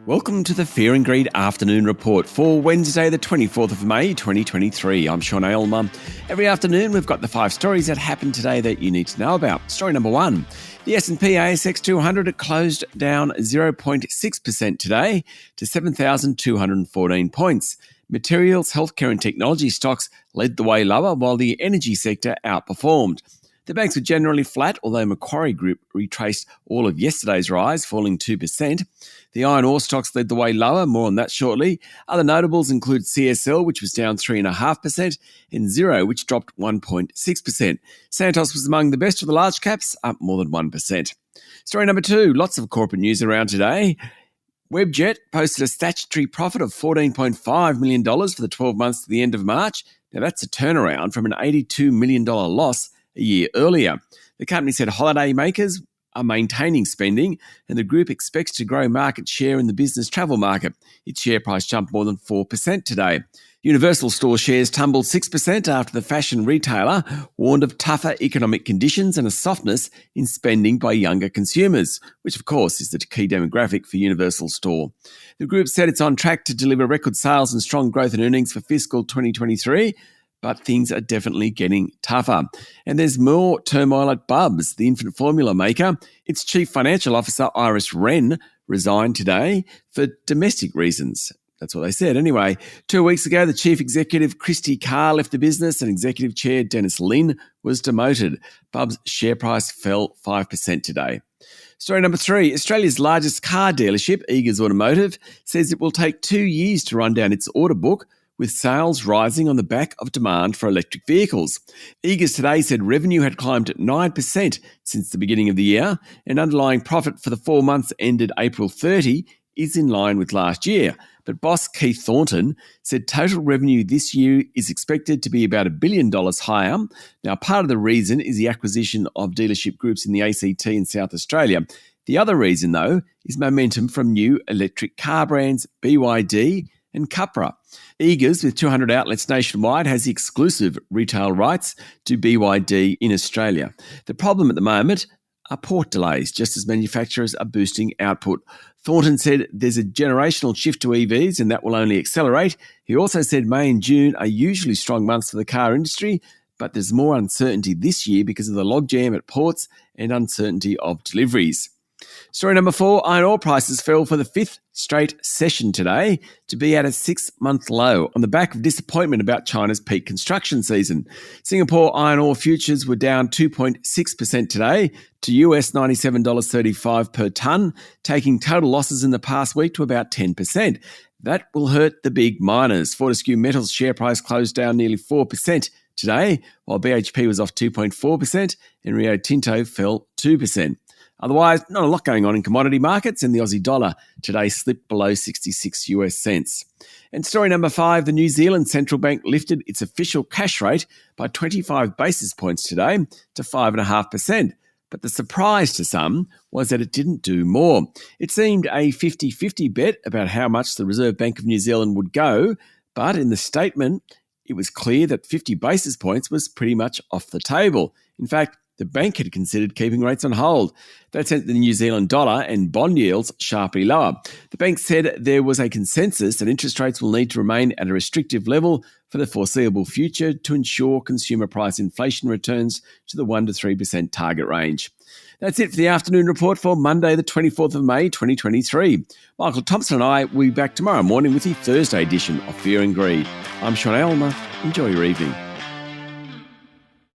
Welcome to the Fear and Greed Afternoon Report for Wednesday, the 24th of May, 2023. I'm Sean Aylmer. Every afternoon, we've got the 5 stories that happened today that you need to know about. Story number 1, the S&P ASX 200 closed down 0.6% today to 7,214 points. Materials, healthcare and technology stocks led the way lower while the energy sector outperformed. The banks were generally flat, although Macquarie Group retraced all of yesterday's rise, falling 2%. The iron ore stocks led the way lower, more on that shortly. Other notables include CSL, which was down 3.5%, and Xero, which dropped 1.6%. Santos was among the best of the large caps, up more than 1%. Story number 2, lots of corporate news around today. Webjet posted a statutory profit of $14.5 million for the 12 months to the end of March. Now that's a turnaround from an $82 million loss a year earlier. The company said holiday makers are maintaining spending and the group expects to grow market share in the business travel market. Its share price jumped more than 4% today. Universal Store shares tumbled 6% after the fashion retailer warned of tougher economic conditions and a softness in spending by younger consumers, which of course is the key demographic for Universal Store. The group said it's on track to deliver record sales and strong growth in earnings for fiscal 2023, but things are definitely getting tougher. And there's more turmoil at Bubs, the infant formula maker. Its chief financial officer, Iris Wren, resigned today for domestic reasons. That's what they said. Anyway, 2 weeks ago, the chief executive, Christy Carr, left the business and executive chair, Dennis Lin, was demoted. Bubs' share price fell 5% today. Story number 3, Australia's largest car dealership, Eagers Automotive, says it will take 2 years to run down its order book, with sales rising on the back of demand for electric vehicles. Eagers today said revenue had climbed 9% since the beginning of the year, and underlying profit for the 4 months ended April 30 is in line with last year. But boss Keith Thornton said total revenue this year is expected to be about $1 billion higher. Now, part of the reason is the acquisition of dealership groups in the ACT and South Australia. The other reason, though, is momentum from new electric car brands BYD and Cupra. Eagers, with 200 outlets nationwide, has the exclusive retail rights to BYD in Australia. The problem at the moment are port delays, just as manufacturers are boosting output. Thornton said there's a generational shift to EVs and that will only accelerate. He also said May and June are usually strong months for the car industry, but there's more uncertainty this year because of the logjam at ports and uncertainty of deliveries. Story number 4, iron ore prices fell for the 5th straight session today to be at a 6-month low on the back of disappointment about China's peak construction season. Singapore iron ore futures were down 2.6% today to US $97.35 per tonne, taking total losses in the past week to about 10%. That will hurt the big miners. Fortescue Metals' share price closed down nearly 4% today, while BHP was off 2.4% and Rio Tinto fell 2%. Otherwise, not a lot going on in commodity markets, and the Aussie dollar today slipped below 66 US cents. And story number 5, the New Zealand Central Bank lifted its official cash rate by 25 basis points today to 5.5%. But the surprise to some was that it didn't do more. It seemed a 50-50 bet about how much the Reserve Bank of New Zealand would go, but in the statement, it was clear that 50 basis points was pretty much off the table. In fact, the bank had considered keeping rates on hold. That sent the New Zealand dollar and bond yields sharply lower. The bank said there was a consensus that interest rates will need to remain at a restrictive level for the foreseeable future to ensure consumer price inflation returns to the 1 to 3% target range. That's it for the afternoon report for Monday, the 24th of May, 2023. Michael Thompson and I will be back tomorrow morning with the Thursday edition of Fear and Greed. I'm Sean Aylmer. Enjoy your evening.